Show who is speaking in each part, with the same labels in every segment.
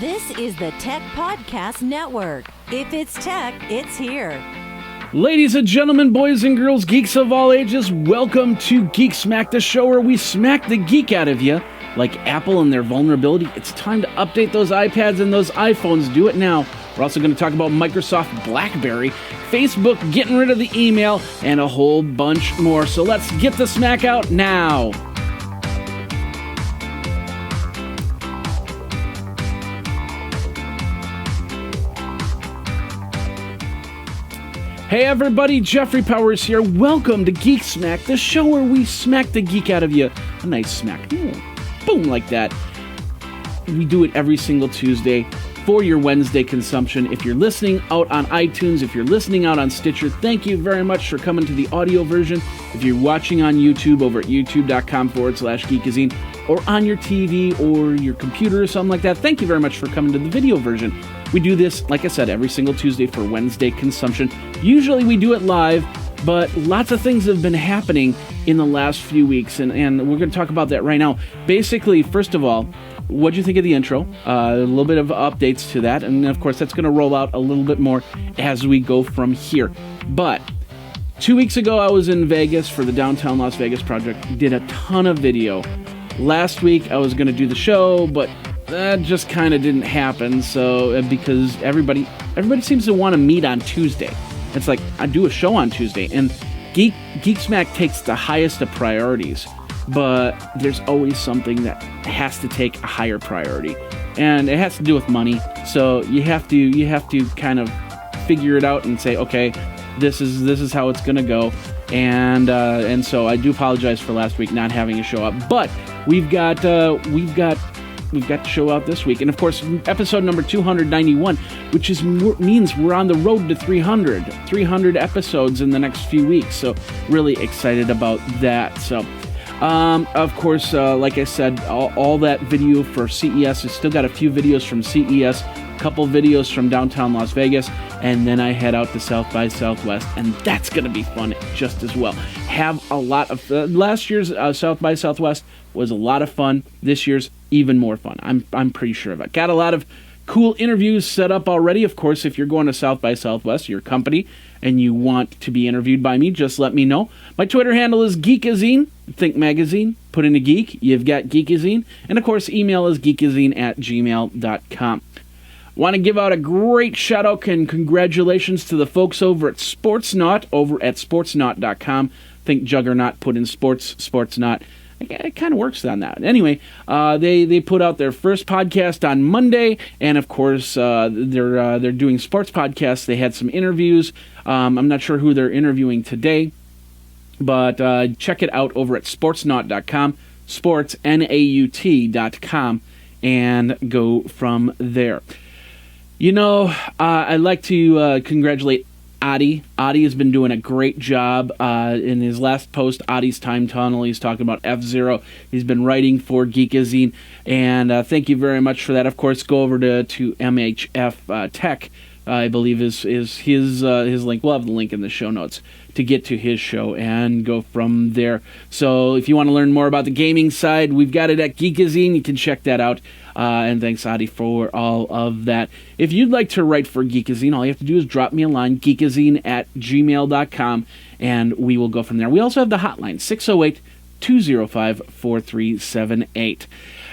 Speaker 1: This is the Tech Podcast Network. If it's tech, it's here.
Speaker 2: Ladies and gentlemen, boys and girls, geeks of all ages, welcome to Geek Smack, the show where we smack the geek out of you. Like Apple and their vulnerability, it's time to update those iPads and those iPhones. Do it now. We're also going to talk about Microsoft BlackBerry, Facebook getting rid of the email, and a whole bunch more. So let's get the smack out now. Hey everybody, Jeffrey Powers here. Welcome to Geek Smack, the show where we smack the geek out of you. A nice smack. Boom, like that. We do it every single Tuesday for your Wednesday consumption. If you're listening out on iTunes, if you're listening out on Stitcher, thank you very much for coming to the audio version. If you're watching on YouTube over at youtube.com/Geekazine, or on your TV or your computer or something like that, thank you very much for coming to the video version. We do this, like I said, every single Tuesday for Wednesday consumption. Usually we do it live, but lots of things have been happening in the last few weeks, and we're going to talk about that right now. Basically, first of all, what'd you think of the intro? A little bit of updates to that, and of course that's going to roll out a little bit more as we go from here. But 2 weeks ago I was in Vegas for the Downtown Las Vegas project, did a ton of video. Last week I was going to do the show, but that just kind of didn't happen, so because everybody seems to want to meet on Tuesday. It's like, I do a show on Tuesday, and Geek Smack takes the highest of priorities, but there's always something that has to take a higher priority, and it has to do with money, so you have to kind of figure it out and say, okay, this is how it's going to go, and so I do apologize for last week not having a show up, but we've got to show out this week. And of course, episode number 291, which means we're on the road to 300 episodes in the next few weeks. So really excited about that. So, of course, like I said, all that video for CES. I still got a few videos from CES, a couple videos from downtown Las Vegas, and then I head out to South by Southwest, and that's going to be fun just as well. Have a lot of last year's South by Southwest was a lot of fun. This year's even more fun. I'm pretty sure of it. Got a lot of cool interviews set up already. Of course, if you're going to South by Southwest, your company, and you want to be interviewed by me, just let me know. My Twitter handle is Geekazine. Think magazine. Put in a geek. You've got Geekazine. And of course, email is geekazine@gmail.com. Want to give out a great shout out and congratulations to the folks over at Sportsnaut, over at sportsnaut.com. Think Juggernaut, put in Sportsnaut. It kind of works on that. Anyway, they put out their first podcast on Monday, and of course they're doing sports podcasts. They had some interviews. I'm not sure who they're interviewing today, but check it out over at sportsnaut.com, sportsnaut.com, and go from there. You know, I'd like to congratulate Adi. Adi has been doing a great job. In his last post, Adi's Time Tunnel, he's talking about F-Zero. He's been writing for Geekazine, and thank you very much for that. Of course, go over to MHF Tech, I believe is his link. We'll have the link in the show notes to get to his show and go from there. So if you want to learn more about the gaming side, we've got it at Geekazine. You can check that out. And thanks, Adi, for all of that. If you'd like to write for Geekazine, all you have to do is drop me a line, geekazine@gmail.com, and we will go from there. We also have the hotline, 608-205-4378.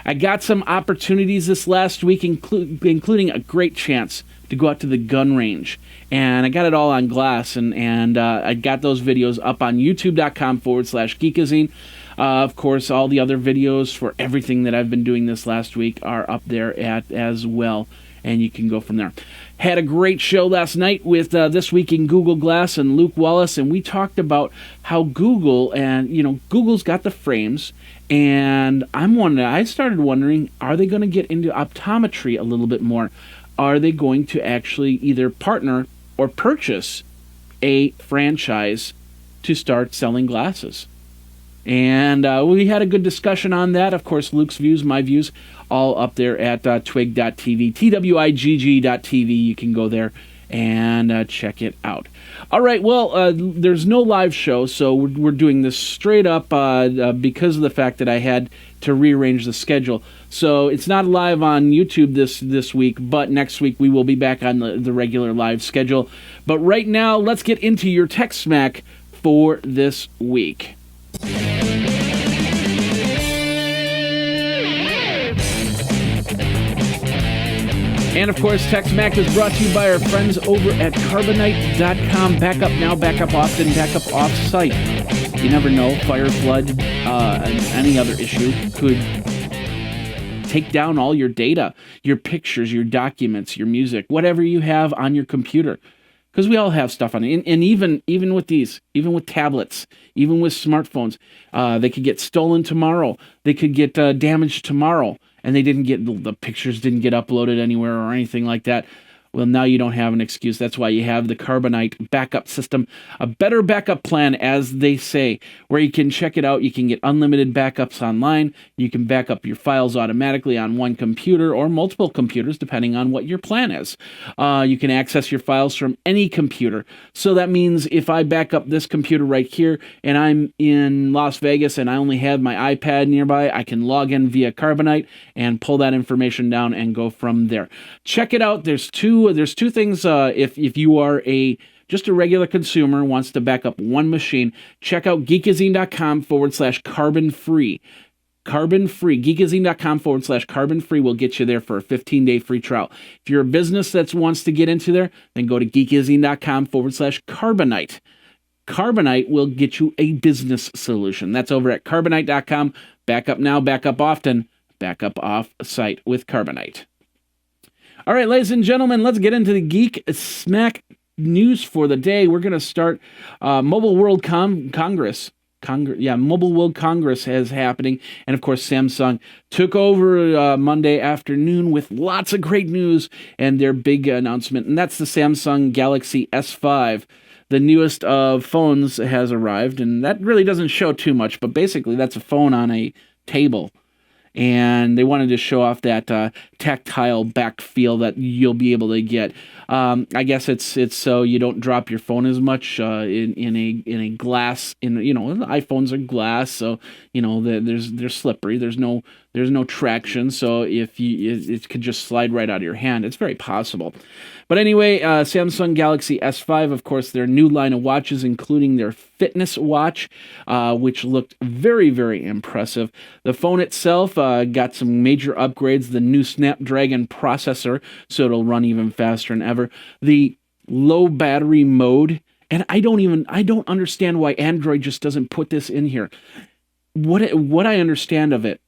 Speaker 2: I got some opportunities this last week, including a great chance to go out to the gun range. And I got it all on glass, and I got those videos up on youtube.com/Geekazine. Of course, all the other videos for everything that I've been doing this last week are up there as well, and you can go from there. Had a great show last night with This Week in Google Glass and Luke Wallace, and we talked about how Google, and Google's got the frames, and I started wondering, are they going to get into optometry a little bit more? Are they going to actually either partner or purchase a franchise to start selling glasses? And we had a good discussion on that. Of course, Luke's views, my views, all up there at twig.tv, twigg.tv. You can go there and check it out. All right, well, there's no live show, so we're doing this straight up because of the fact that I had to rearrange the schedule. So it's not live on YouTube this week, but next week we will be back on the regular live schedule. But right now, let's get into your Tech Smack for this week. And of course, Tech Smack is brought to you by our friends over at Carbonite.com. Backup now, backup often, backup off-site. You never know, fire, flood, and any other issue could take down all your data, your pictures, your documents, your music, whatever you have on your computer. Because we all have stuff on it. And even with these, even with tablets, even with smartphones, they could get stolen tomorrow. They could get damaged tomorrow. And the pictures didn't get uploaded anywhere or anything like that. Well, now you don't have an excuse. That's why you have the Carbonite backup system, a better backup plan, as they say, where you can check it out. You can get unlimited backups online. You can back up your files automatically on one computer or multiple computers, depending on what your plan is. You can access your files from any computer. So that means if I back up this computer right here and I'm in Las Vegas and I only have my iPad nearby, I can log in via Carbonite and pull that information down and go from there. Check it out. There's two things. If you are just a regular consumer wants to back up one machine, check out Geekazine.com/carbon free. Carbon free. Geekazine.com/carbon free will get you there for a 15-day free trial. If you're a business that wants to get into there, then go to Geekazine.com/carbonite. Carbonite will get you a business solution. That's over at Carbonite.com. Backup now, backup often, backup off site with Carbonite. All right, ladies and gentlemen, let's get into the Geek Smack news for the day. We're going to start Mobile World Congress. Mobile World Congress is happening. And, of course, Samsung took over Monday afternoon with lots of great news and their big announcement. And that's the Samsung Galaxy S5. The newest of phones has arrived. And that really doesn't show too much. But basically, that's a phone on a table. And they wanted to show off that tactile back feel that you'll be able to get. I guess it's so you don't drop your phone as much in a glass. iPhones are glass, so they're slippery. There's no traction, so it could just slide right out of your hand. It's very possible. But anyway, Samsung Galaxy S5, of course, their new line of watches, including their fitness watch, which looked very, very impressive. The phone itself got some major upgrades. The new Snapdragon processor, so it'll run even faster than ever. The low battery mode, and I don't understand why Android just doesn't put this in here. What I understand of it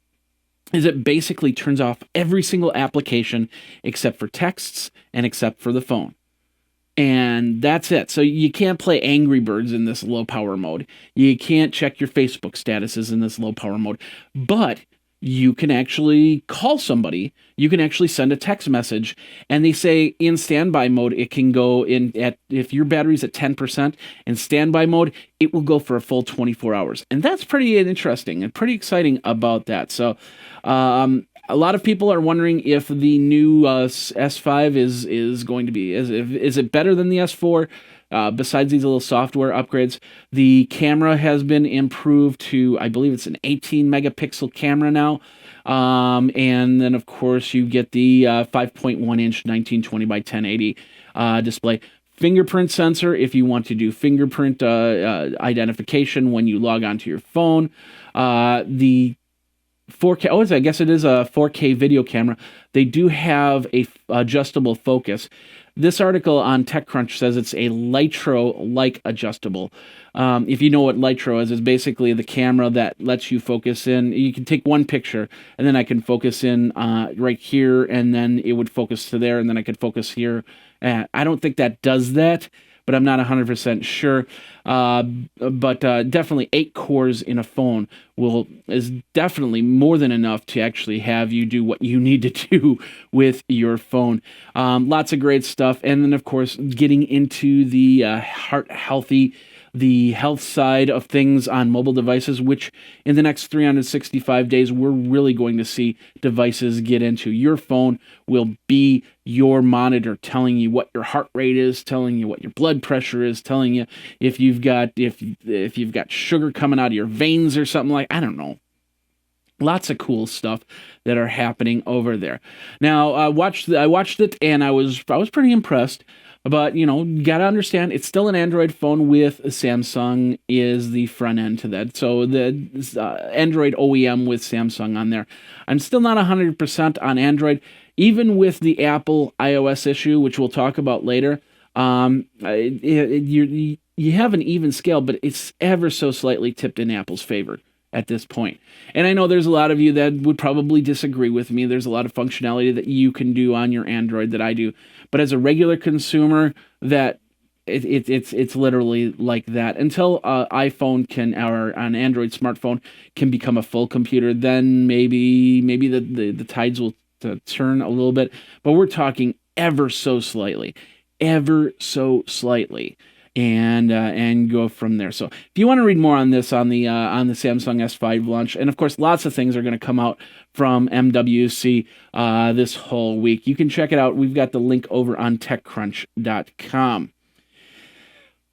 Speaker 2: is it basically turns off every single application except for texts and except for the phone. And that's it. So you can't play Angry Birds in this low power mode. You can't check your Facebook statuses in this low power mode. But you can actually call somebody. You can actually send a text message. And they say in standby mode, it can go if your battery's at 10%, in standby mode, it will go for a full 24 hours. And that's pretty interesting and pretty exciting about that. So a lot of people are wondering if the new S5 is going to be, is it better than the S4? Besides these little software upgrades, the camera has been improved to, I believe it's an 18 megapixel camera now. And then, of course, you get the 5.1 inch 1920 by 1080 display. Fingerprint sensor if you want to do fingerprint identification when you log onto your phone. The 4K, I guess it is a 4K video camera. They do have a adjustable focus. This article on TechCrunch says it's a Litro-like adjustable. If you know what Litro is, it's basically the camera that lets you focus in. You can take one picture, and then I can focus in right here, and then it would focus to there, and then I could focus here. I don't think that does that, but I'm not 100% sure. But definitely 8 cores in a phone is definitely more than enough to actually have you do what you need to do with your phone. Lots of great stuff. And then, of course, getting into the heart-healthy the health side of things on mobile devices, which in the next 365 days, we're really going to see devices get into. Your phone will be your monitor, telling you what your heart rate is, telling you what your blood pressure is, telling you if you've got sugar coming out of your veins or something like, I don't know. Lots of cool stuff that are happening over there. Now, I watched it and I was pretty impressed. But, you got to understand, it's still an Android phone with Samsung is the front end to that. So the Android OEM with Samsung on there. I'm still not 100% on Android. Even with the Apple iOS issue, which we'll talk about later, you have an even scale, but it's ever so slightly tipped in Apple's favor at this point. And I know there's a lot of you that would probably disagree with me. There's a lot of functionality that you can do on your Android that I do. But as a regular consumer, that it's literally like that. Until iPhone can, or an Android smartphone can become a full computer, then maybe the tides will turn a little bit. But we're talking ever so slightly. And go from there. So if you want to read more on this on the Samsung S5 launch, and of course lots of things are going to come out from MWC this whole week. You can check it out. We've got the link over on TechCrunch.com.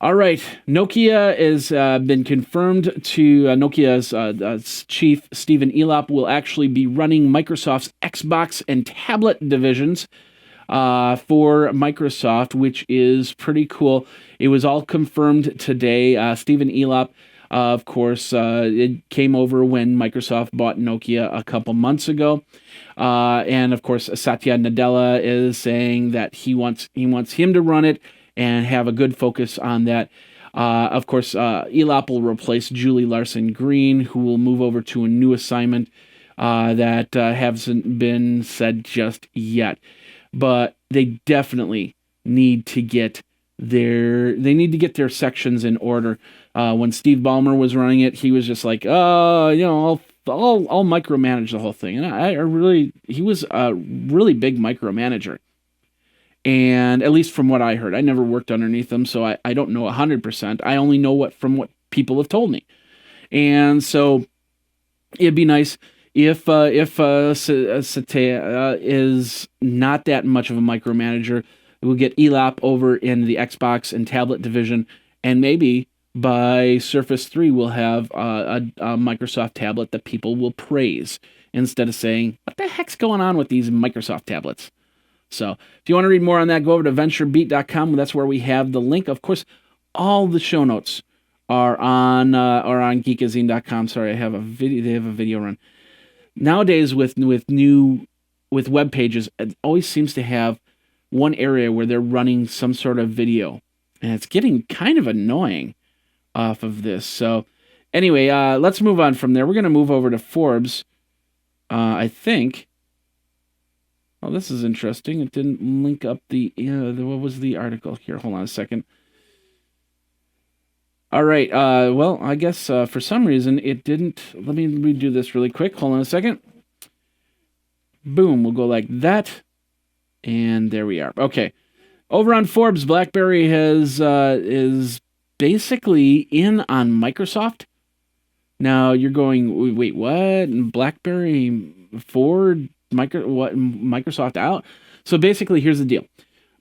Speaker 2: All right, Nokia has been confirmed to Nokia's chief Stephen Elop will actually be running Microsoft's Xbox and tablet divisions for Microsoft, which is pretty cool. It was all confirmed today. Stephen Elop, of course, it came over when Microsoft bought Nokia a couple months ago. And of course, Satya Nadella is saying that he wants him to run it and have a good focus on that. Of course, Elop will replace Julie Larson Green, who will move over to a new assignment that hasn't been said just yet. But they definitely need to get their sections in order. When Steve Ballmer was running it, he was just like, I'll micromanage the whole thing. And he was a really big micromanager. And at least from what I heard, I never worked underneath him, so I don't know 100%. I only know from what people have told me. And so it'd be nice if Satya is not that much of a micromanager. We'll get Elop over in the Xbox and tablet division, and maybe by Surface 3 we'll have a Microsoft tablet that people will praise instead of saying, what the heck's going on with these Microsoft tablets? So if you want to read more on that, go over to venturebeat.com. That's where we have the link. Of course, all the show notes are on Geekazine.com. Sorry, they have a video run. Nowadays, with web pages, it always seems to have one area where they're running some sort of video, and it's getting kind of annoying off of this. So anyway, let's move on from there. We're going to move over to Forbes, I think. Oh, this is interesting. It didn't link up what was the article here? Hold on a second. All right. Well, I guess for some reason it didn't. Let me redo this really quick. Hold on a second. Boom. We'll go like that. And there we are. Okay. Over on Forbes, BlackBerry is basically in on Microsoft. Now you're going, wait, what? BlackBerry, Ford, Microsoft out? So basically, here's the deal.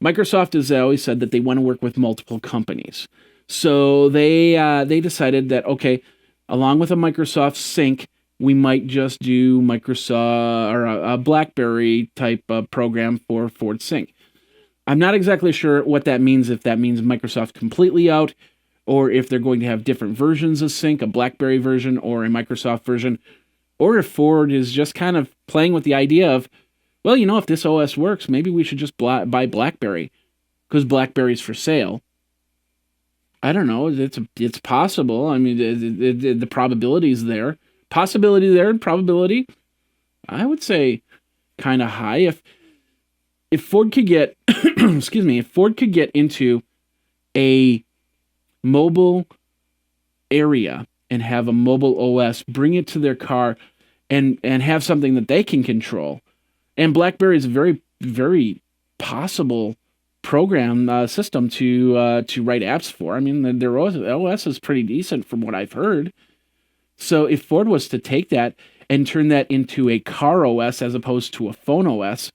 Speaker 2: Microsoft has always said that they want to work with multiple companies. So they decided that, okay, along with a Microsoft Sync, we might just do Microsoft or a BlackBerry type of program for Ford Sync. I'm not exactly sure what that means, if that means Microsoft completely out, or if they're going to have different versions of Sync, a BlackBerry version or a Microsoft version, or if Ford is just kind of playing with the idea of, well, if this OS works, maybe we should just buy BlackBerry because BlackBerry's for sale. I don't know. It's possible. I mean, the probability is there. Possibility there and probability, I would say, kind of high. If Ford could get, if Ford could get into a mobile area and have a mobile OS, bring it to their car, and have something that they can control, and BlackBerry is a very, very possible program system to write apps for. I mean, their OS is pretty decent from what I've heard. So if Ford was to take that and turn that into a car OS as opposed to a phone OS,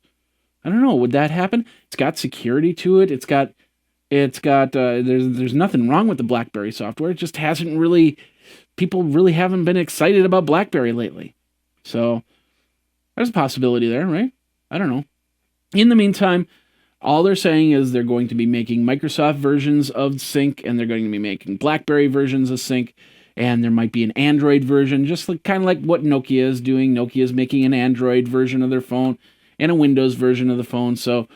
Speaker 2: I don't know, would that happen? It's got security to it. It's got there's nothing wrong with the BlackBerry software. It just hasn't really, people really haven't been excited about BlackBerry lately. So there's a possibility there, right? I don't know. In the meantime, all they're saying is they're going to be making Microsoft versions of Sync, and they're going to be making BlackBerry versions of Sync, and there might be an Android version, just kind of like what Nokia is doing. Nokia is making an Android version of their phone and a Windows version of the phone. So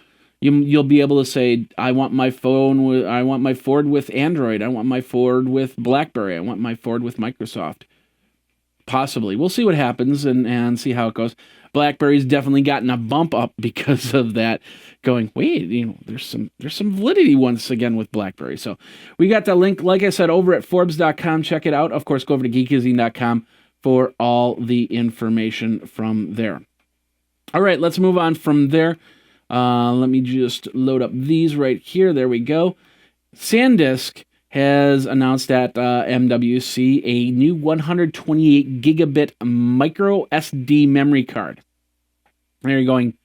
Speaker 2: you'll be able to say, I want my Ford with Android. I want my Ford with BlackBerry. I want my Ford with Microsoft. Possibly. We'll see what happens and see how it goes. BlackBerry's definitely gotten a bump up because of that, going, wait, there's some validity once again with BlackBerry. So we got the link, like I said, over at Forbes.com. Check it out. Of course, go over to Geekazine.com for all the information from there. All right, let's move on from there. Let me just load up these right here. There we go. SanDisk has announced at MWC a new 128 gigabit micro SD memory card. There you're going,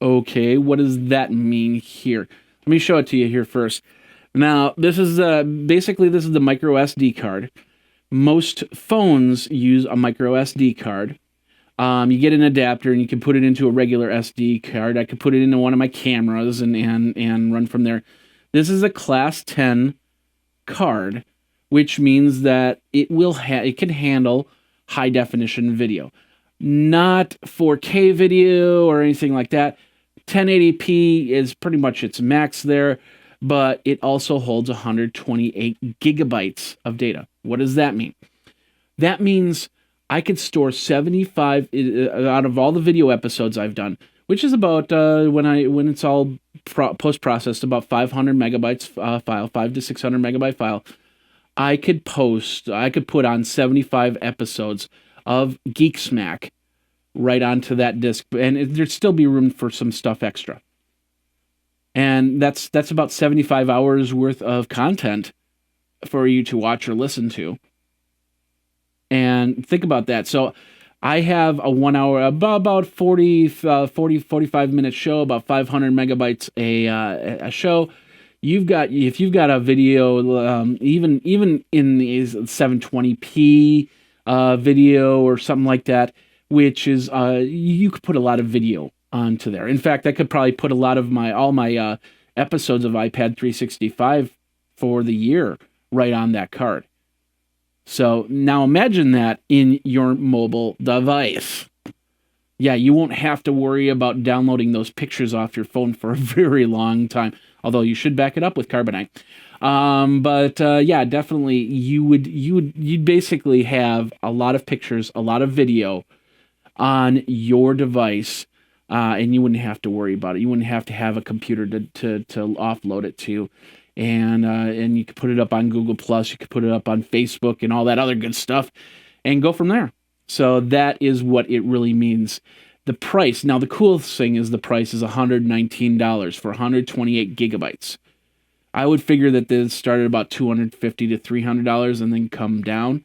Speaker 2: okay, what does that mean here? Let me show it to you here first. Now, this is basically this is the micro SD card. Most phones use a micro SD card. You get an adapter and you can put it into a regular SD card. I could put it into one of my cameras and run from there. This is a Class 10 card, which means that it can handle high definition video. Not 4K video or anything like that. 1080p is pretty much its max there, but it also holds 128 gigabytes of data. What does that mean? That means I could store 75 out of all the video episodes I've done, which is about when it's all post-processed, about 500 megabytes file, 500 to 600 megabyte file. I could put on 75 episodes of Geek Smack right onto that disk, and there'd still be room for some stuff extra. And that's about 75 hours worth of content for you to watch or listen to. And think about that. So I have a 1 hour, about 45 minute show, about 500 megabytes a show. If you've got a video, even in the 720p video or something like that, which is you could put a lot of video onto there. In fact, I could probably put a lot of all my episodes of iPad 365 for the year right on that card. So now imagine that in your mobile device. Yeah, you won't have to worry about downloading those pictures off your phone for a very long time, although you should back it up with Carbonite. Yeah, definitely you'd basically have a lot of pictures, a lot of video on your device, and you wouldn't have to worry about it. You wouldn't have to have a computer to offload it to. And you could put it up on Google Plus, you could put it up on Facebook and all that other good stuff and go from there. So that is what it really means. The price, now the coolest thing is the price is $119 for 128 gigabytes. I would figure that this started about $250 to $300 and then come down.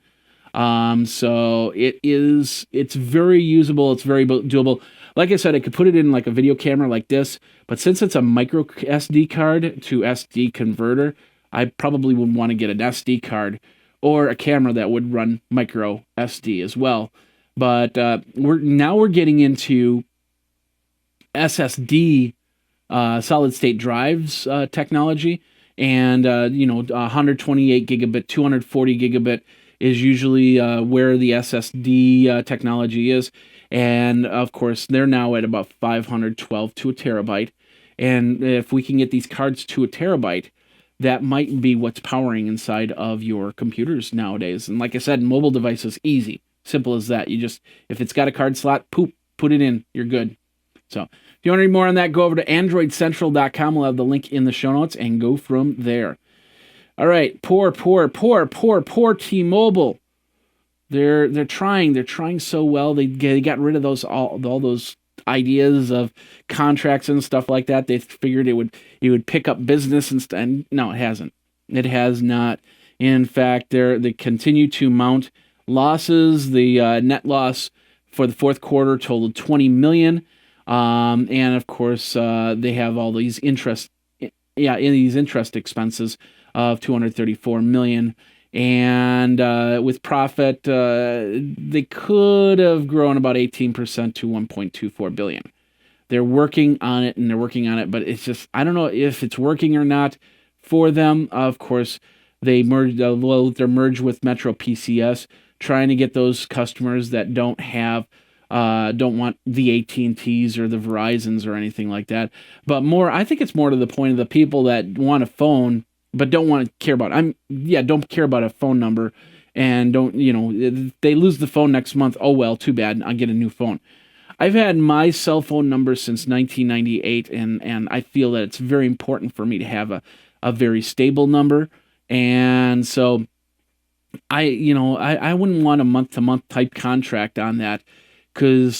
Speaker 2: So it's very usable, it's very doable. Like I said, I could put it in like a video camera like this, but since it's a micro SD card to SD converter, I probably would want to get an SD card or a camera that would run micro SD as well. But we're getting into SSD solid state drives technology, and 128 gigabit, 240 gigabit is usually where the SSD technology is. And of course, they're now at about 512 to a terabyte. And if we can get these cards to a terabyte, that might be what's powering inside of your computers nowadays. And like I said, mobile devices, easy. Simple as that. If it's got a card slot, put it in. You're good. So if you want to read more on that, go over to AndroidCentral.com. We'll have the link in the show notes and go from there. All right. Poor T-Mobile. They're trying so well. They got rid of all those ideas of contracts and stuff like that. They figured it would pick up business and no, it hasn't. It has not. In fact, they continue to mount losses. The net loss for the fourth quarter totaled $20 million, and of course they have all these interest expenses of $234 million. And with profit, they could have grown about 18% to $1.24 billion. They're working on it, but it's just, I don't know if it's working or not for them. Of course, they merged with Metro PCS, trying to get those customers that don't want the AT&Ts or the Verizons or anything like that. But I think it's more to the point of the people that want a phone but don't care about a phone number, and if they lose the phone next month, oh well, too bad, I'll get a new phone. I've had my cell phone number since 1998, and I feel that it's very important for me to have a very stable number, and so I wouldn't want a month-to-month type contract on that, because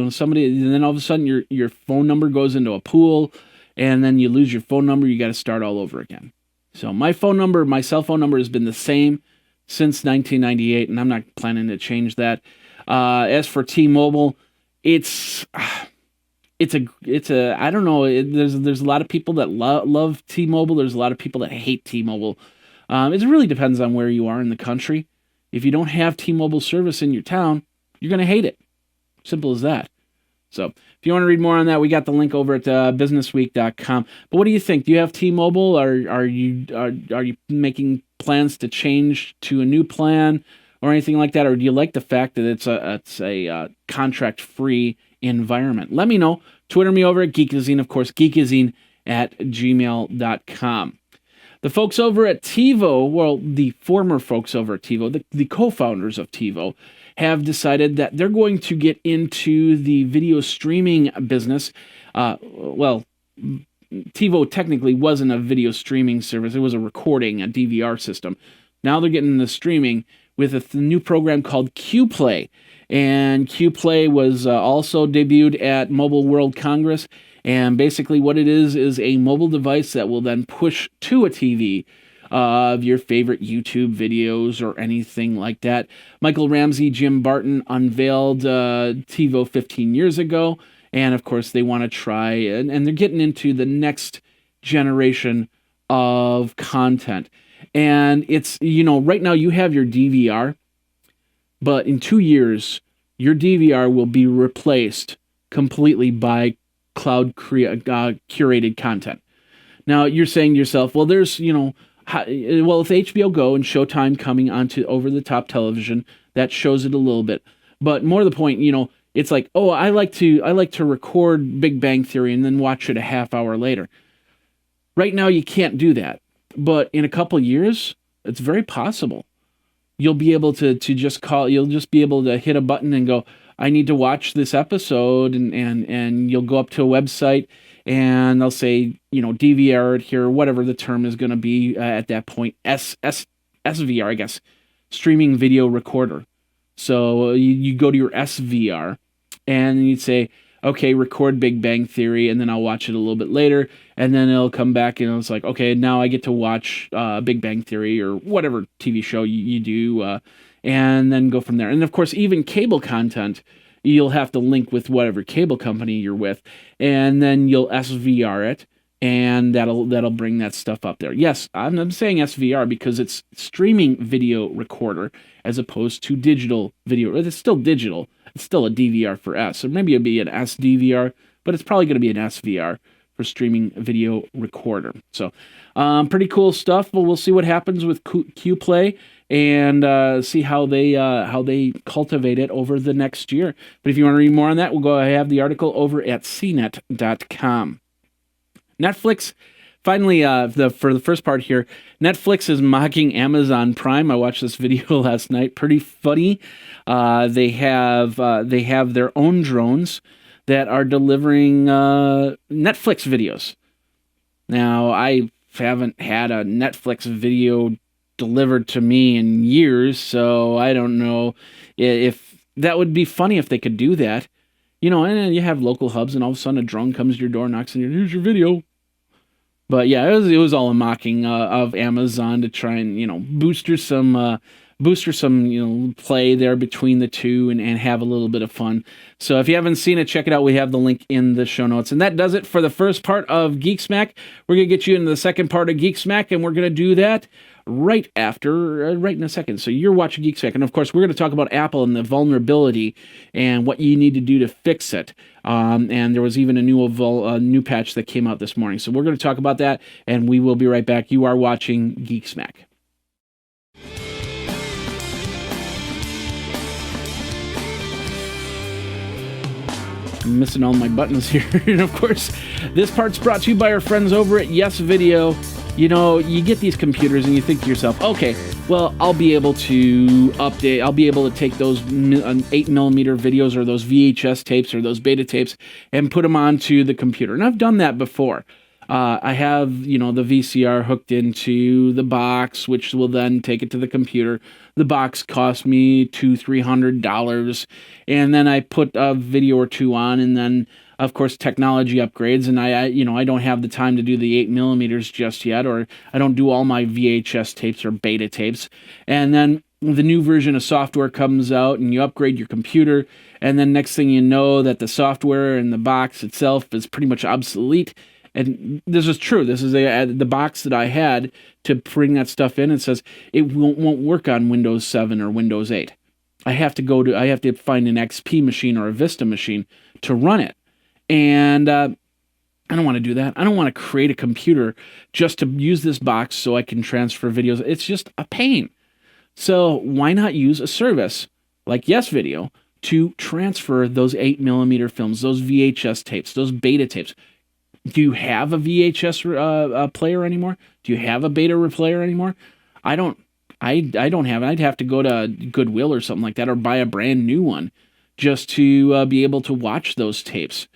Speaker 2: somebody, and then all of a sudden your phone number goes into a pool, and then you lose your phone number, you got to start all over again. So my cell phone number has been the same since 1998, and I'm not planning to change that. As for T-Mobile, it's I don't know. There's a lot of people that love T-Mobile. There's a lot of people that hate T-Mobile. It really depends on where you are in the country. If you don't have T-Mobile service in your town, you're going to hate it. Simple as that. So if you want to read more on that, we got the link over at businessweek.com. But what do you think? Do you have T-Mobile? Are you making plans to change to a new plan or anything like that? Or do you like the fact that it's a contract-free environment? Let me know. Twitter me over at Geekazine, of course, Geekazine at gmail.com. The folks over at TiVo, well, the former folks over at TiVo, the co-founders of TiVo, have decided that they're going to get into the video streaming business. TiVo technically wasn't a video streaming service. It was a DVR system. Now they're getting into streaming with a new program called QPlay. And QPlay was also debuted at Mobile World Congress. And basically what it is a mobile device that will then push to a TV of your favorite YouTube videos or anything like that. Michael Ramsey, Jim Barton unveiled TiVo 15 years ago, and of course they want to try, and they're getting into the next generation of content. And it's, right now you have your DVR, but in 2 years, your DVR will be replaced completely by cloud curated content. Now, you're saying to yourself, well, there's, with HBO Go and Showtime coming onto over-the-top television, that shows it a little bit. But more to the point, it's like, oh, I like to record Big Bang Theory and then watch it a half hour later. Right now, you can't do that. But in a couple years, it's very possible. You'll be able to you'll just be able to hit a button and go, I need to watch this episode, and you'll go up to a website, and they'll say, DVR it here, whatever the term is going to be at that point, SVR, I guess, streaming video recorder. So you go to your SVR, and you'd say, okay, record Big Bang Theory, and then I'll watch it a little bit later, and then it'll come back, and it's like, okay, now I get to watch Big Bang Theory, or whatever TV show you do, and then go from there. And of course, even cable content, you'll have to link with whatever cable company you're with, and then you'll SVR it, and that'll bring that stuff up there. Yes, I'm saying SVR because it's streaming video recorder as opposed to digital video. It's still digital. It's still a DVR for S. Or maybe it'll be an SDVR, but it's probably going to be an SVR for streaming video recorder. So pretty cool stuff. But we'll see what happens with QPlay and see how they cultivate it over the next year. But if you want to read more on that, I have the article over at cnet.com. Netflix, finally, for the first part here, Netflix is mocking Amazon Prime. I watched this video last night. Pretty funny. They have their own drones that are delivering Netflix videos. Now, I haven't had a Netflix video delivered to me in years, so I don't know if that would be funny if they could do that. you know, and then you have local hubs, and all of a sudden a drone comes to your door, knocks on your, here's your video. But yeah, it was all a mocking of Amazon to try and, you know, booster some you know, play there between the two and have a little bit of fun. So if you haven't seen it, check it out. We have the link in the show notes. And that does it for the first part of Geek Smack. We're going to get you into the second part of Geek Smack, and we're going to do that right after, right in a second. So you're watching Geek Smack. And of course, we're going to talk about Apple and the vulnerability and what you need to do to fix it. And there was even a new patch that came out this morning. So we're going to talk about that, and we will be right back. You are watching Geek Smack. I'm missing all my buttons here. And of course, this part's brought to you by our friends over at Yes Video. You know, you get these computers and you think to yourself, okay, well, I'll be able to update, I'll be able to take those 8mm videos or those VHS tapes or those beta tapes and put them onto the computer. And I've done that before. I have, you know, the VCR hooked into the box, which will then take it to the computer. The box cost me $200-$300, and then I put a video or two on, and then, of course, technology upgrades, and I don't have the time to do the 8mm just yet, or I don't do all my VHS tapes or beta tapes, and then the new version of software comes out, and you upgrade your computer, and then next thing you know, that the software and the box itself is pretty much obsolete. And this is true. This is the box that I had to bring that stuff in. It says it won't work on Windows 7 or Windows 8. I have to find an XP machine or a Vista machine to run it. And I don't want to do that. I don't want to create a computer just to use this box so I can transfer videos. It's just a pain. So why not use a service like Yes Video to transfer those 8mm films, those VHS tapes, those beta tapes? Do you have a VHS player anymore? Do you have a beta player anymore? I don't have it. I'd have to go to Goodwill or something like that, or buy a brand new one just to be able to watch those tapes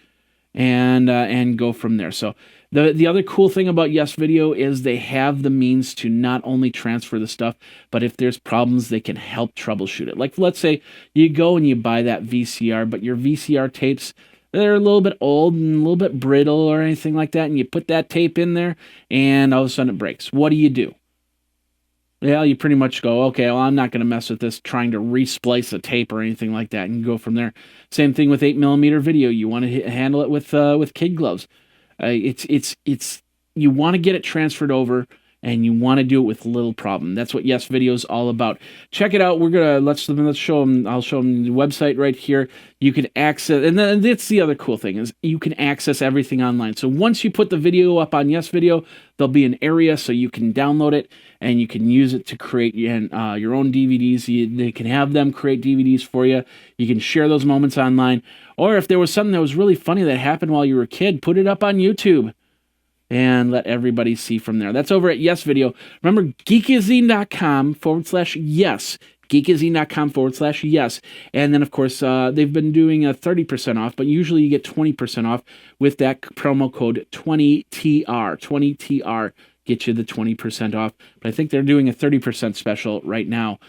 Speaker 2: and go from there. So the other cool thing about Yes Video is they have the means to not only transfer the stuff, but if there's problems, they can help troubleshoot it. Like, let's say you go and you buy that VCR, but your VCR tapes, they're a little bit old and a little bit brittle or anything like that, and you put that tape in there, and all of a sudden it breaks. What do? Well, you pretty much go, okay, well, I'm not going to mess with this trying to resplice a tape or anything like that, and you go from there. Same thing with 8mm video. You want to handle it with kid gloves. You want to get it transferred over, and you want to do it with little problem. That's what Yes Video is all about. Check it out. Let's show them. I'll show them the website right here. You can access, and then that's the other cool thing is you can access everything online. So once you put the video up on Yes Video, there'll be an area so you can download it and you can use it to create your own DVDs. They can have them create DVDs for you. You can share those moments online. Or if there was something that was really funny that happened while you were a kid, put it up on YouTube and let everybody see from there. That's over at Yes Video. Remember, geekazine.com/yes. Geekazine.com/yes. And then, of course, they've been doing a 30% off, but usually you get 20% off with that promo code 20TR. 20TR get you the 20% off. But I think they're doing a 30% special right now.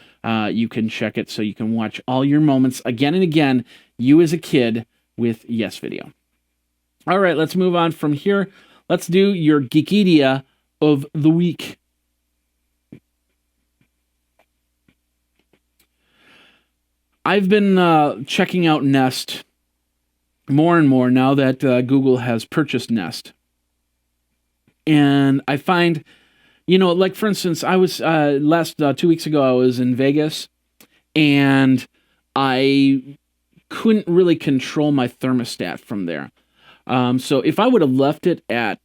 Speaker 2: You can check it so you can watch all your moments again and again, you as a kid, with Yes Video. All right, let's move on from here. Let's do your Geekedia of the week. I've been checking out Nest more and more now that Google has purchased Nest. And I find, like for instance, I was 2 weeks ago, I was in Vegas and I couldn't really control my thermostat from there. So if I would have left it at,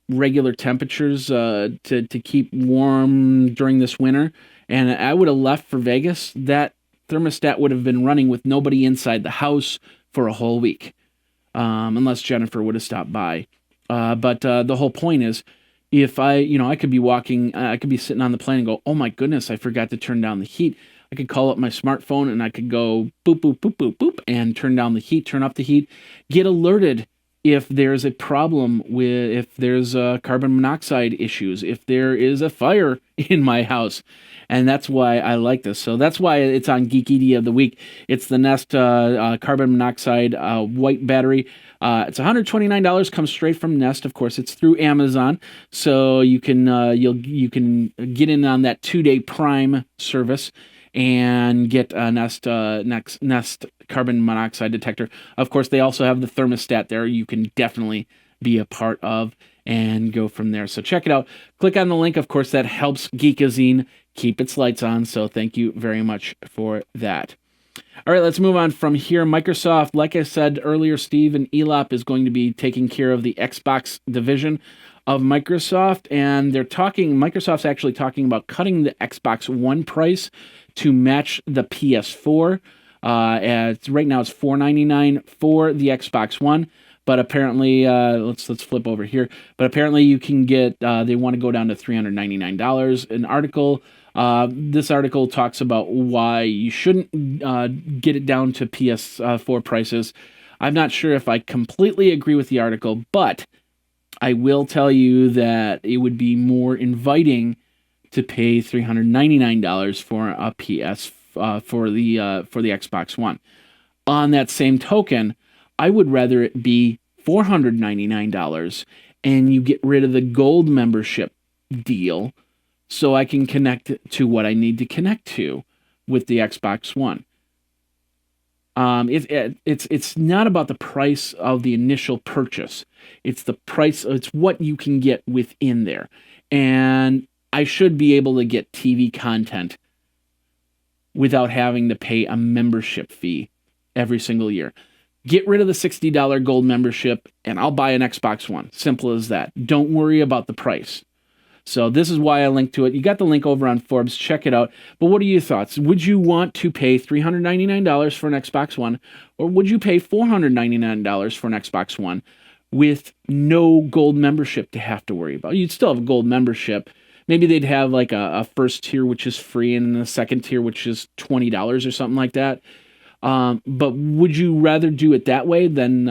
Speaker 2: regular temperatures to keep warm during this winter, and I would have left for Vegas, that thermostat would have been running with nobody inside the house for a whole week, unless Jennifer would have stopped by. But the whole point is, if I could be walking, I could be sitting on the plane and go, oh my goodness, I forgot to turn down the heat. I could call up my smartphone and I could go boop, boop, boop, boop, boop, and turn down the heat, turn up the heat, get alerted if there's a problem if there's carbon monoxide issues, if there is a fire in my house. And that's why I like this. So that's why it's on Geekedia of the Week. It's the Nest carbon monoxide white battery. It's $129. Comes straight from Nest. Of course, it's through Amazon, so you can you can get in on that 2-day Prime service and get a Nest carbon monoxide detector. Of course, they also have the thermostat there. You can definitely be a part of and go from there. So check it out. Click on the link. Of course, that helps Geekazine keep its lights on. So thank you very much for that. All right, let's move on from here. Microsoft, like I said earlier, Steve and Elop is going to be taking care of the Xbox division of Microsoft, and Microsoft's actually talking about cutting the Xbox One price to match the PS4. Right now it's $499 for the Xbox One, but apparently, let's flip over here. But apparently, you can get. They want to go down to $399. This article talks about why you shouldn't get it down to PS4 prices. I'm not sure if I completely agree with the article, but I will tell you that it would be more inviting to pay $399 for a PS for the Xbox One. On that same token, I would rather it be $499 and you get rid of the gold membership deal so I can connect to what I need to connect to with the Xbox One. It's not about the price of the initial purchase. It's the price. It's what you can get within there. And I should be able to get TV content without having to pay a membership fee every single year. Get rid of the $60 gold membership and I'll buy an Xbox One. Simple as that. Don't worry about the price. So this is why I linked to it. You got the link over on Forbes. Check it out. But what are your thoughts? Would you want to pay $399 for an Xbox One, or would you pay $499 for an Xbox One with no gold membership to have to worry about? You'd still have a gold membership. Maybe they'd have like a first tier, which is free, and a second tier, which is $20 or something like that. But would you rather do it that way than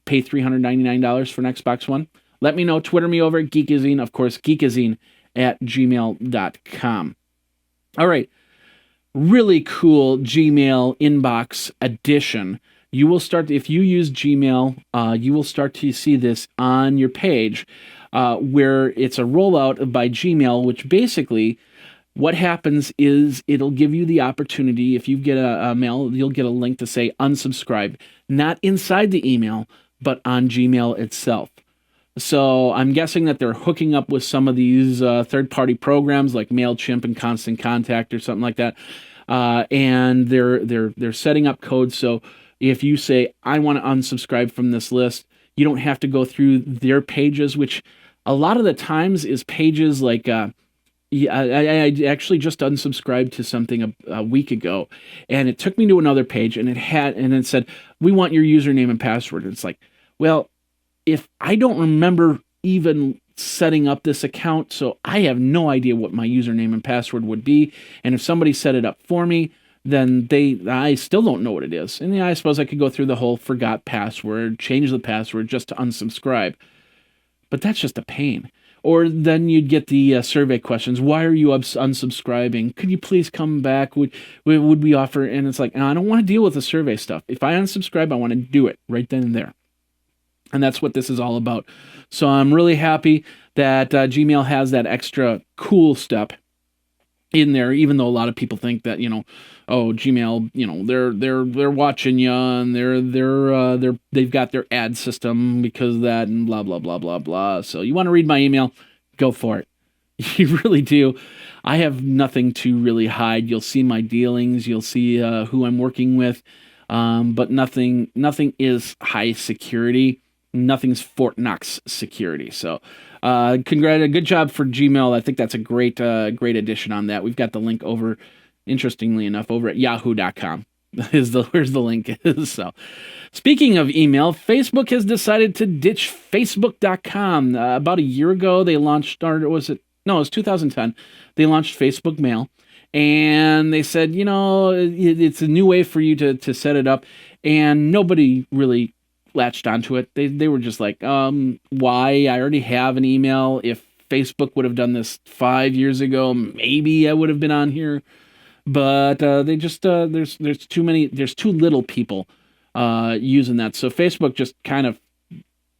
Speaker 2: pay $399 for an Xbox One? Let me know. Twitter me over at Geekazine. Of course, geekazine@gmail.com. All right. Really cool Gmail inbox addition. You will start, if you use Gmail, you will start to see this on your page where it's a rollout by Gmail, which basically what happens is it'll give you the opportunity, if you get a mail, you'll get a link to say unsubscribe, not inside the email, but on Gmail itself. So I'm guessing that they're hooking up with some of these third-party programs like MailChimp and Constant Contact or something like that, and they're setting up codes. So if you say I want to unsubscribe from this list, you don't have to go through their pages, which a lot of the times is pages like. I actually just unsubscribed to something a week ago, and it took me to another page, and it said we want your username and password. And it's like, well, if I don't remember even setting up this account, so I have no idea what my username and password would be, and if somebody set it up for me, then I still don't know what it is. And yeah, I suppose I could go through the whole forgot password, change the password just to unsubscribe, but that's just a pain. Or then you'd get the survey questions. Why are you unsubscribing? Could you please come back? Would we offer? And it's like, I don't want to deal with the survey stuff. If I unsubscribe, I want to do it right then and there. And that's what this is all about. So I'm really happy that Gmail has that extra cool step in there, even though a lot of people think that, Gmail, they're watching you and they've got their ad system because of that and blah blah blah blah blah. So you want to read my email, go for it. You really do. I have nothing to really hide. You'll see my dealings. You'll see who I'm working with, but nothing is high security. Nothing's Fort Knox security. So, good job for Gmail. I think that's a great addition on that. We've got the link over, interestingly enough, over at yahoo.com. Where's the link is. So, speaking of email, Facebook has decided to ditch Facebook.com. About a year ago, they launched, or was it? No, it was 2010. They launched Facebook Mail, and they said, it's a new way for you to set it up, and nobody really latched onto it. They were just like, why? I already have an email. If Facebook would have done this 5 years ago, maybe I would have been on here. But they just there's too little people using that. So Facebook just kind of,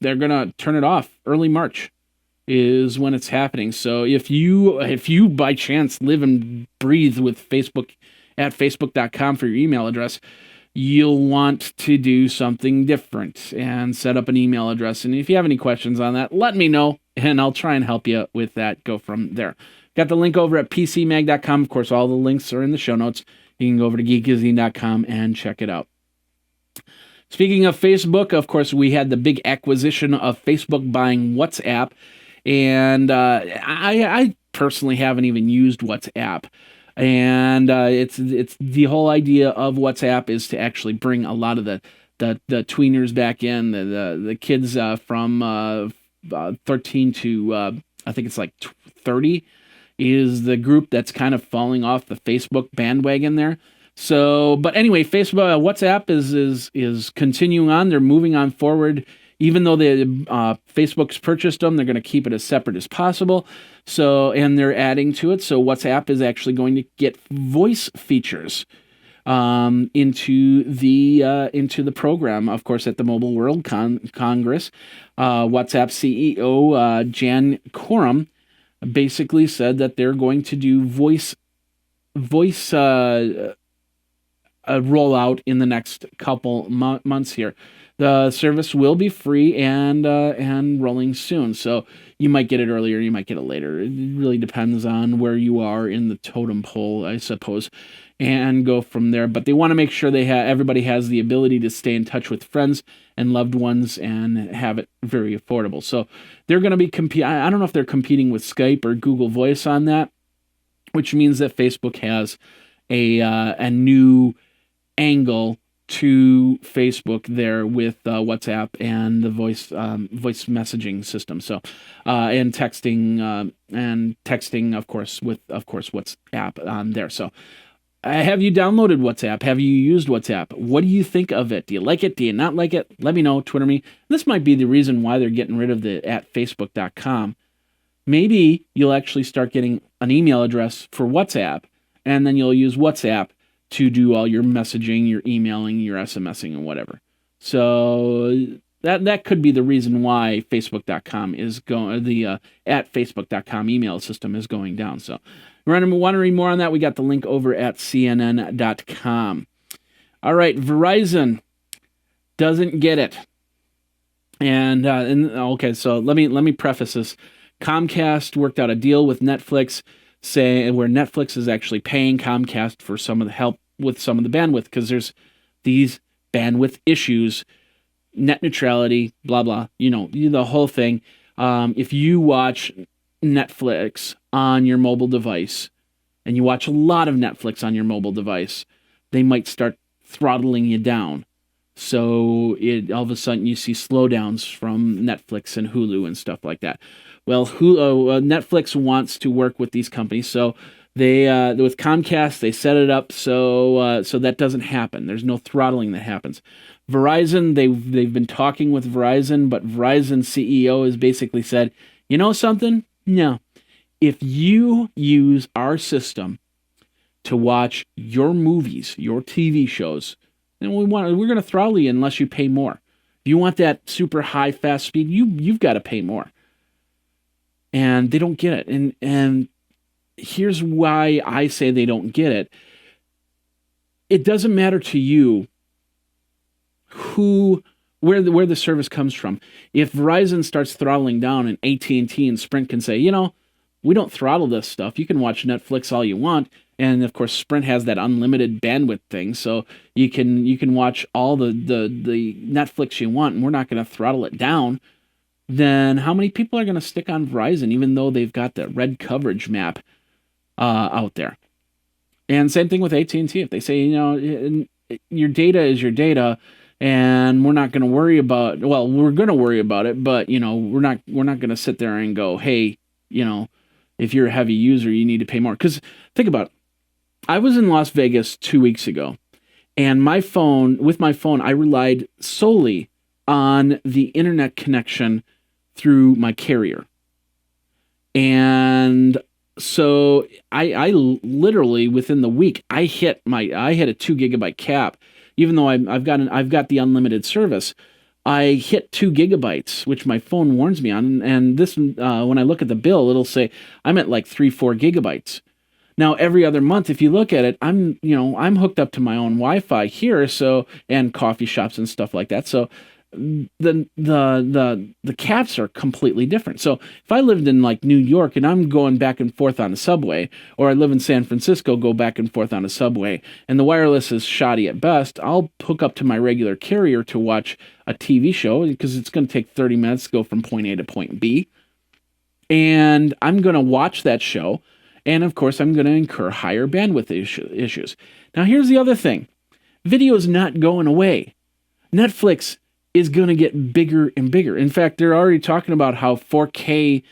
Speaker 2: they're gonna turn it off. Early March is when it's happening. So if you by chance live and breathe with Facebook at facebook.com for your email address, you'll want to do something different and set up an email address. And if you have any questions on that, let me know, and I'll try and help you with that. Go from there. Got the link over at pcmag.com. Of course, all the links are in the show notes. You can go over to geekazine.com and check it out. Speaking of Facebook, of course, we had the big acquisition of Facebook buying WhatsApp. And I personally haven't even used WhatsApp. And it's the whole idea of WhatsApp is to actually bring a lot of the tweeners back in, the kids from 13 to I think it's like 30 is the group that's kind of falling off the Facebook bandwagon there. So, but anyway, Facebook WhatsApp is continuing on. They're moving on forward. Even though Facebook's purchased them, they're going to keep it as separate as possible. So, and they're adding to it. So WhatsApp is actually going to get voice features into the program. Of course, at the Mobile World Congress, WhatsApp CEO Jan Korum basically said that they're going to do voice rollout in the next couple months here. The service will be free and rolling soon. So you might get it earlier, you might get it later. It really depends on where you are in the totem pole, I suppose, and go from there. But they want to make sure everybody has the ability to stay in touch with friends and loved ones and have it very affordable. So they're going to be I don't know if they're competing with Skype or Google Voice on that, which means that Facebook has a new angle to Facebook there with WhatsApp and the voice messaging system. So and texting, of course, with WhatsApp on there. So have you downloaded WhatsApp? Have you used WhatsApp? What do you think of it? Do you like it? Do you not like it? Let me know. Twitter me. This might be the reason why they're getting rid of the @facebook.com. Maybe you'll actually start getting an email address for WhatsApp, and then you'll use WhatsApp to do all your messaging, your emailing, your SMSing, and whatever. So that could be the reason why Facebook.com is going, the @facebook.com email system is going down. So want to read more on that? We got the link over at CNN.com. All right, Verizon doesn't get it. And okay, so let me preface this. Comcast worked out a deal with Netflix, where Netflix is actually paying Comcast for some of the help with some of the bandwidth, because there's these bandwidth issues, net neutrality, blah, blah, the whole thing. If you watch Netflix on your mobile device, and you watch a lot of Netflix on your mobile device, they might start throttling you down. So all of a sudden you see slowdowns from Netflix and Hulu and stuff like that. Well, Netflix wants to work with these companies, so they with Comcast they set it up so that doesn't happen. There's no throttling that happens. Verizon, they've been talking with Verizon, but Verizon CEO has basically said, you know something? No, if you use our system to watch your movies, your TV shows, then we're going to throttle you unless you pay more. If you want that super high fast speed, you've got to pay more. And they don't get it. And here's why I say they don't get it. It doesn't matter to you where the service comes from. If Verizon starts throttling down and AT&T and Sprint can say, we don't throttle this stuff. You can watch Netflix all you want. And of course, Sprint has that unlimited bandwidth thing, so you can watch all the Netflix you want, and we're not going to throttle it down. Then how many people are going to stick on Verizon, even though they've got the red coverage map out there? And same thing with AT&T. If they say, your data is your data, and we're not going to worry about. Well, we're going to worry about it, but we're not going to sit there and go, hey, if you're a heavy user, you need to pay more. Because think about it. I was in Las Vegas 2 weeks ago, and with my phone, I relied solely on the internet connection through my carrier. And so I literally within the week I hit a 2 gigabyte cap, even though I've got the unlimited service. I hit 2 gigabytes, which my phone warns me on, and this when I look at the bill, it'll say I'm at like 3-4 gigabytes. Now every other month, if you look at it, I'm hooked up to my own Wi-Fi here, so, and coffee shops and stuff like that. So the caps are completely different. So if I lived in like New York and I'm going back and forth on a subway, or I live in San Francisco, go back and forth on a subway, and the wireless is shoddy at best, I'll hook up to my regular carrier to watch a TV show, because it's going to take 30 minutes to go from point A to point B. And I'm going to watch that show. And of course, I'm going to incur higher bandwidth issues. Now, here's the other thing. Video is not going away. Netflix is going to get bigger and bigger. In fact, they're already talking about how 4K,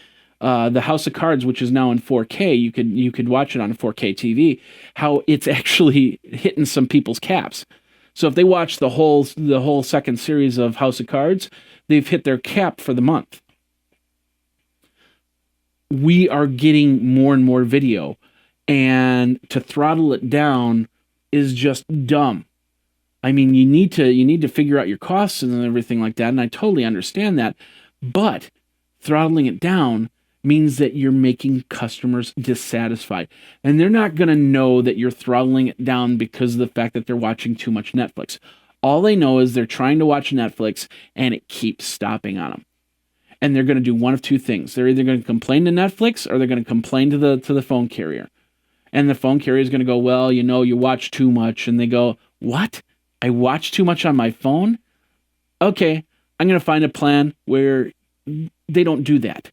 Speaker 2: the House of Cards, which is now in 4K, you could watch it on a 4K TV, how it's actually hitting some people's caps. So if they watch the whole second series of House of Cards, they've hit their cap for the month. We are getting more and more video, and to throttle it down is just dumb. I mean, you need to figure out your costs and everything like that, and I totally understand that, but throttling it down means that you're making customers dissatisfied, and they're not going to know that you're throttling it down because of the fact that they're watching too much Netflix. All they know is they're trying to watch Netflix, and it keeps stopping on them. And they're going to do one of two things. They're either going to complain to Netflix, or they're going to complain to the phone carrier. And the phone carrier is going to go, well, you watch too much. And they go, what? I watch too much on my phone? Okay, I'm going to find a plan where they don't do that.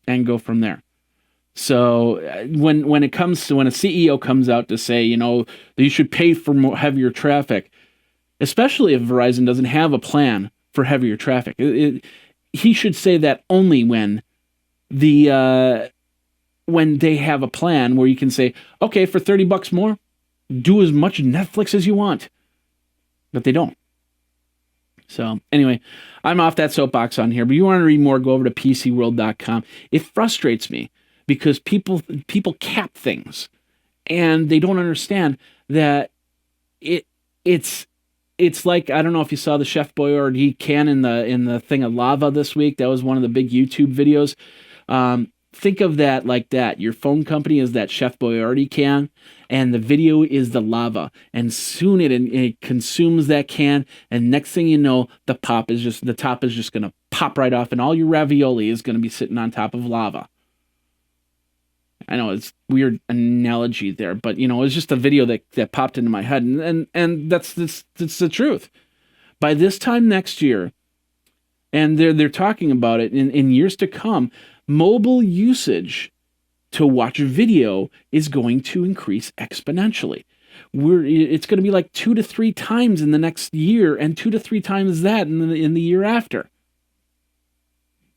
Speaker 2: And go from there. So when a CEO comes out to say, that you should pay for heavier traffic, especially if Verizon doesn't have a plan for heavier traffic, he should say that only when they have a plan where you can say, okay, for $30 more, do as much Netflix as you want. But they don't. So anyway, I'm off that soapbox on here, but you want to read more, go over to PCWorld.com. It frustrates me because people cap things, and they don't understand that it's like, I don't know if you saw the Chef Boyardee can in the thing of lava this week. That was one of the big YouTube videos. Think of that like that. Your phone company is that Chef Boyardee can, and the video is the lava. And soon it consumes that can, and next thing you know, the top is just going to pop right off, and all your ravioli is going to be sitting on top of lava. I know it's a weird analogy there, but it's just a video that popped into my head, and that's the truth. By this time next year, and they're talking about it in years to come, mobile usage to watch video is going to increase exponentially. It's going to be like 2 to 3 times in the next year, and 2 to 3 times that in the year after.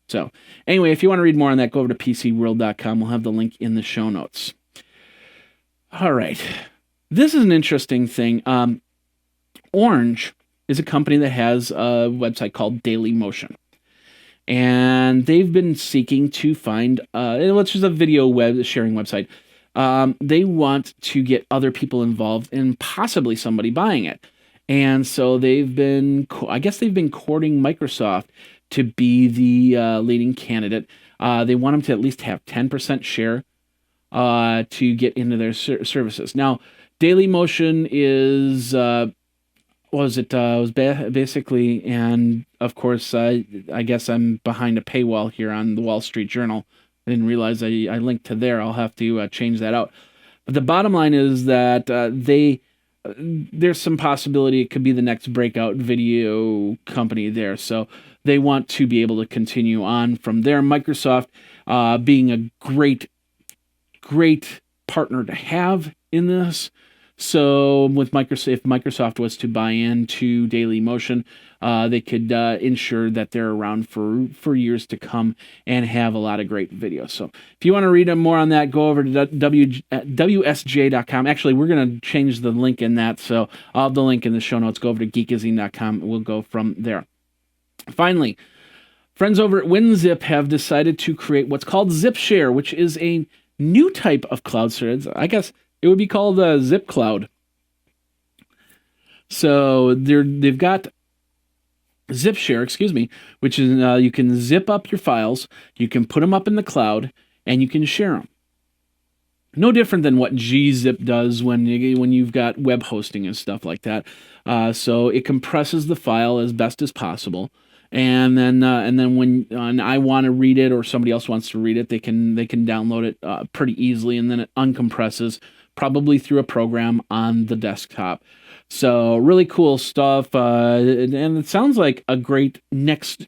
Speaker 2: So anyway, if you want to read more on that, go over to PCWorld.com. We'll have the link in the show notes. All right. This is an interesting thing. Orange is a company that has a website called Dailymotion. And they've been seeking to find, which is a video web sharing website. They want to get other people involved and possibly somebody buying it. And so they've been courting Microsoft to be the leading candidate. They want them to at least have 10% share to get into their services. Now, Dailymotion is was basically, and of course, I guess I'm behind a paywall here on the Wall Street Journal. I didn't realize I linked to there. I'll have to change that out. But the bottom line is that there's some possibility it could be the next breakout video company there. So they want to be able to continue on from there. Microsoft being a great partner to have in this. So with Microsoft, if Microsoft was to buy into Dailymotion, they could ensure that they're around for years to come and have a lot of great videos. So if you want to read more on that, go over to WSJ.com. Actually, we're going to change the link in that, so I'll have the link in the show notes. Go over to Geekazine.com. We'll go from there. Finally, friends over at WinZip have decided to create what's called ZipShare, which is a new type of cloud storage. I guess it would be called Zip Cloud. So they've got ZipShare, which is you can zip up your files, you can put them up in the cloud, and you can share them. No different than what gzip does when you've got web hosting and stuff like that. So it compresses the file as best as possible, and then when I want to read it or somebody else wants to read it, they can download it pretty easily, and then it uncompresses probably through a program on the desktop. So really cool stuff, and it sounds like a great next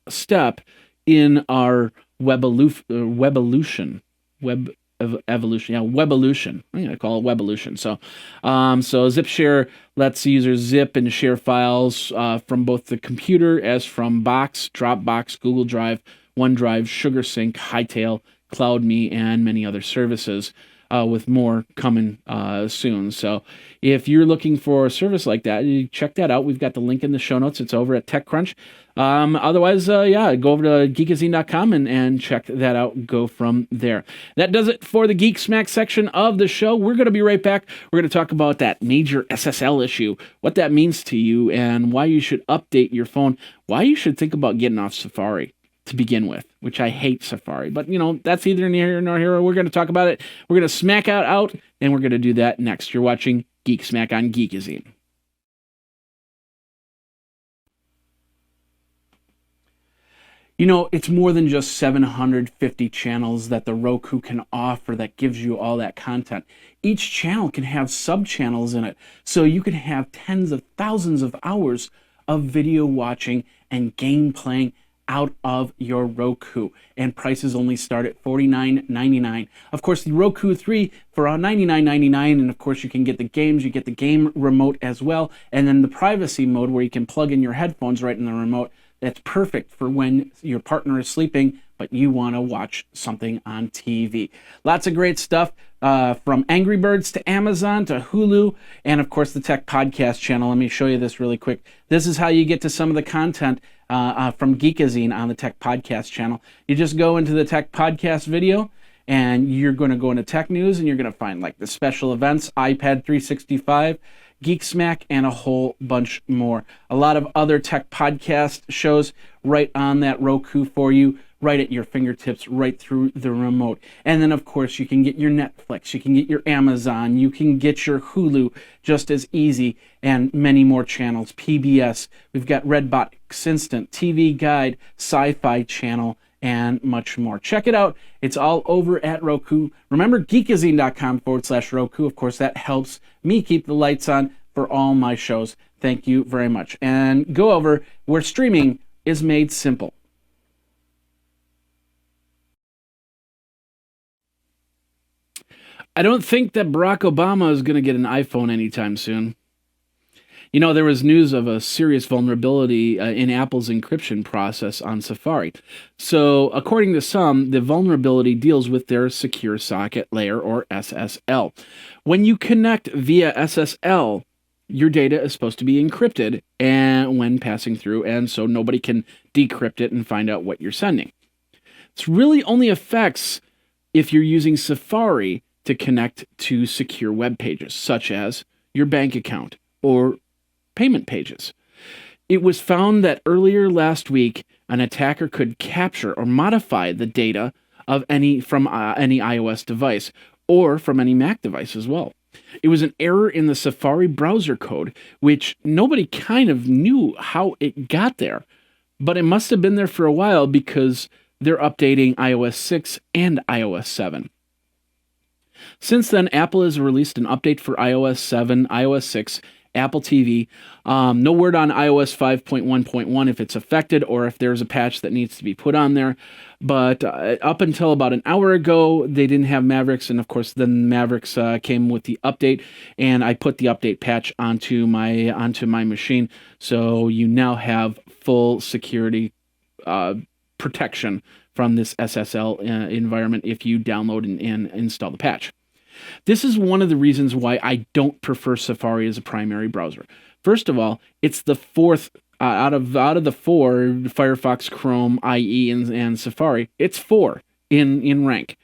Speaker 2: step in our Webelution. Webelution. I'm gonna call it Webelution. So ZipShare lets users zip and share files from both the computer as from Box, Dropbox, Google Drive, OneDrive, SugarSync, Hightail, CloudMe, and many other services. With more coming soon. So if you're looking for a service like that, you check that out. We've got the link in the show notes. It's over at TechCrunch. Otherwise, go over to Geekazine.com and check that out. Go from there. That does it for the Geek Smack section of the show. We're going to be right back. We're going to talk about that major SSL issue, what that means to you, and why you should update your phone, why you should think about getting off Safari to begin with, which I hate Safari, but that's either near here nor here. We're going to talk about it. We're going to smack out, and we're going to do that next. You're watching Geek Smack on Geekazine. It's more than just 750 channels that the Roku can offer that gives you all that content. Each channel can have sub-channels in it, so you can have tens of thousands of hours of video watching and game playing out of your Roku, and prices only start at $49.99. Of course, the Roku 3 for $99.99, and of course you can get the games, you get the game remote as well, and then the privacy mode where you can plug in your headphones right in the remote. That's perfect for when your partner is sleeping, but you want to watch something on TV. Lots of great stuff, from Angry Birds to Amazon to Hulu, and of course the Tech Podcast channel. Let me show you this really quick. This is how you get to some of the content from Geekazine on the Tech Podcast channel. You just go into the Tech Podcast video, and you're going to go into Tech News, and you're going to find like the special events, iPad 365, Geek Smack, and a whole bunch more. A lot of other tech podcast shows right on that Roku for you, right at your fingertips, right through the remote. And then, of course, you can get your Netflix, you can get your Amazon, you can get your Hulu just as easy, and many more channels. PBS, we've got Redbox Instant, TV Guide, Sci-Fi Channel, and much more. Check it out. It's all over at Roku. Remember, geekazine.com/Roku. Of course, that helps me keep the lights on for all my shows. Thank you very much. And go over where streaming is made simple. I don't think that Barack Obama is going to get an iPhone anytime soon. There was news of a serious vulnerability in Apple's encryption process on Safari. So, according to some, the vulnerability deals with their secure socket layer, or SSL. When you connect via SSL, your data is supposed to be encrypted and when passing through, and so nobody can decrypt it and find out what you're sending. This really only affects if you're using Safari to connect to secure web pages, such as your bank account or payment pages. It was found that earlier last week, an attacker could capture or modify the data of any iOS device or from any Mac device as well. It was an error in the Safari browser code, which nobody kind of knew how it got there, but it must have been there for a while because they're updating iOS 6 and iOS 7. Since then, Apple has released an update for iOS 7, iOS 6, Apple TV. No word on iOS 5.1.1 if it's affected or if there's a patch that needs to be put on there. But up until about an hour ago, they didn't have Mavericks, and of course, then Mavericks came with the update, and I put the update patch onto my machine, so you now have full security protection from this SSL environment if you download and install the patch. This is one of the reasons why I don't prefer Safari as a primary browser. First of all, it's the fourth out of the four, Firefox, Chrome, IE, and Safari, it's 4 in rank.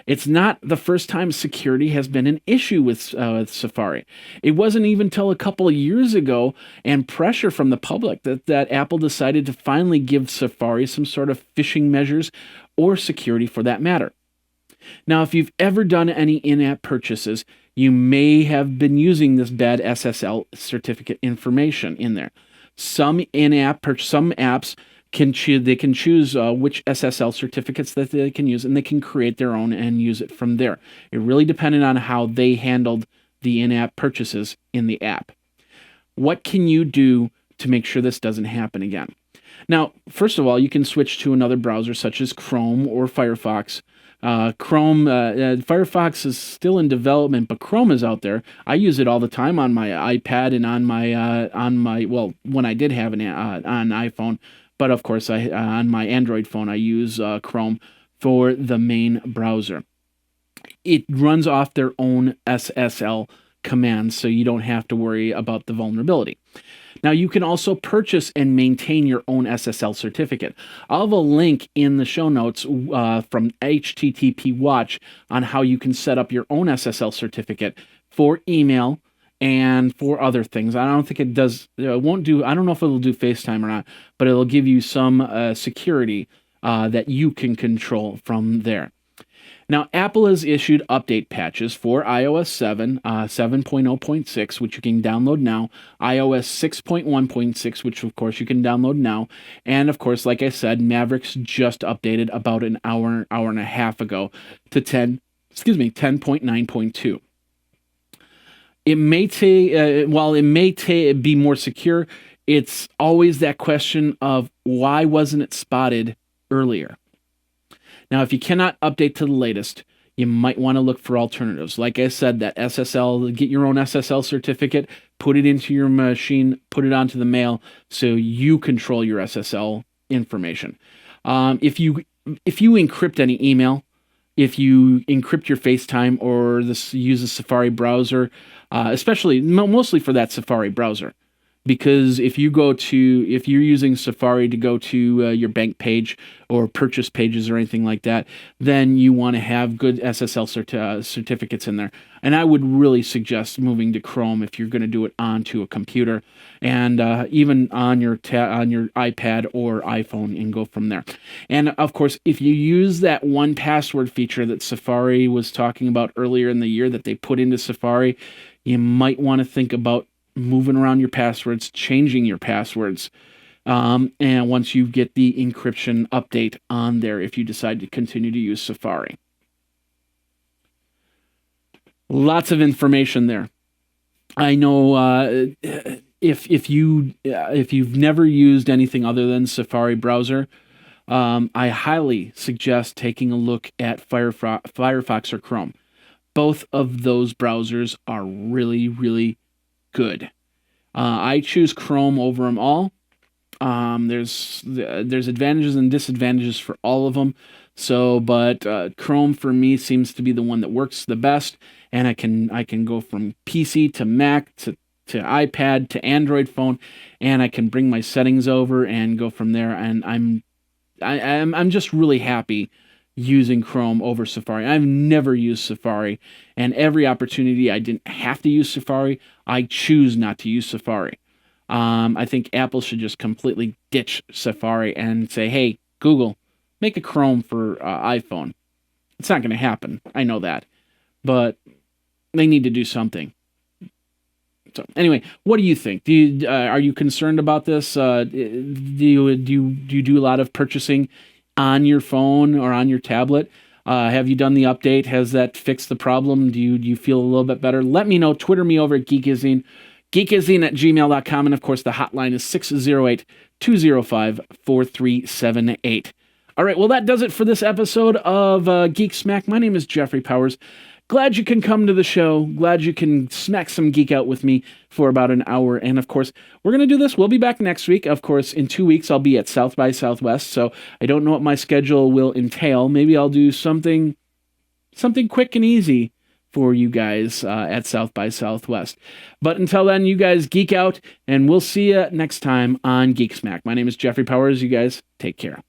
Speaker 2: It's not the first time security has been an issue with Safari. It wasn't even until a couple of years ago and pressure from the public that Apple decided to finally give Safari some sort of phishing measures or security for that matter. Now, if you've ever done any in-app purchases, you may have been using this bad SSL certificate information in there. Some apps can choose which SSL certificates that they can use, and they can create their own and use it from there. It really depended on how they handled the in-app purchases in the app. What can you do to make sure this doesn't happen again? Now, first of all, you can switch to another browser such as Chrome or Firefox. Firefox is still in development, but Chrome is out there. I use it all the time on my iPad and on my when I did have an iPhone, but of course on my Android phone I use Chrome for the main browser. It runs off their own SSL commands, so you don't have to worry about the vulnerability. Now, you can also purchase and maintain your own SSL certificate. I'll have a link in the show notes from HTTP Watch on how you can set up your own SSL certificate for email and for other things. I don't think it does. It won't do. I don't know if it'll do FaceTime or not, but it'll give you some security that you can control from there. Now, Apple has issued update patches for iOS 7, 7.0.6, which you can download now, iOS 6.1.6, which of course you can download now, and of course, like I said, Mavericks just updated about an hour and a half ago to 10.9.2. It may be more secure, it's always that question of why wasn't it spotted earlier? Now, if you cannot update to the latest, you might want to look for alternatives. Like I said, that SSL, get your own SSL certificate, put it into your machine, put it onto the mail, so you control your SSL information. If you encrypt any email, if you encrypt your FaceTime or use a Safari browser, mostly for that Safari browser. Because if you're using Safari to go to your bank page or purchase pages or anything like that, then you want to have good SSL certificates in there. And I would really suggest moving to Chrome if you're going to do it onto a computer, and even on your iPad or iPhone, and go from there. And of course, if you use that 1Password feature that Safari was talking about earlier in the year that they put into Safari, you might want to think about moving around your passwords, changing your passwords, and once you get the encryption update on there, if you decide to continue to use Safari. Lots of information there. I know if you've never used anything other than Safari browser, I highly suggest taking a look at Firefox or Chrome. Both of those browsers are really, really good. I choose Chrome over them all. There's advantages and disadvantages for all of them. But Chrome for me seems to be the one that works the best, and I can go from PC to Mac to iPad to Android phone, and I can bring my settings over and go from there. And I'm just really happy using Chrome over Safari. I've never used Safari, and every opportunity I didn't have to use Safari, I choose not to use Safari. I think Apple should just completely ditch Safari and say, hey, Google, make a Chrome for iPhone. It's not going to happen. I know that. But they need to do something. So anyway, what do you think? Are you concerned about this? Do you do a lot of purchasing on your phone or on your tablet? Have you done the update? Has that fixed the problem? Do you feel a little bit better? Let me know. Twitter me over at Geekazine. Geekazine@gmail.com. And of course, the hotline is 608-205-4378. All right, well, that does it for this episode of Geek Smack. My name is Jeffrey Powers. Glad you can come to the show. Glad you can smack some geek out with me for about an hour. And of course, we're going to do this. We'll be back next week. Of course, in 2 weeks, I'll be at South by Southwest. So I don't know what my schedule will entail. Maybe I'll do something quick and easy for you guys at South by Southwest. But until then, you guys geek out, and we'll see you next time on Geek Smack. My name is Jeffrey Powers. You guys take care.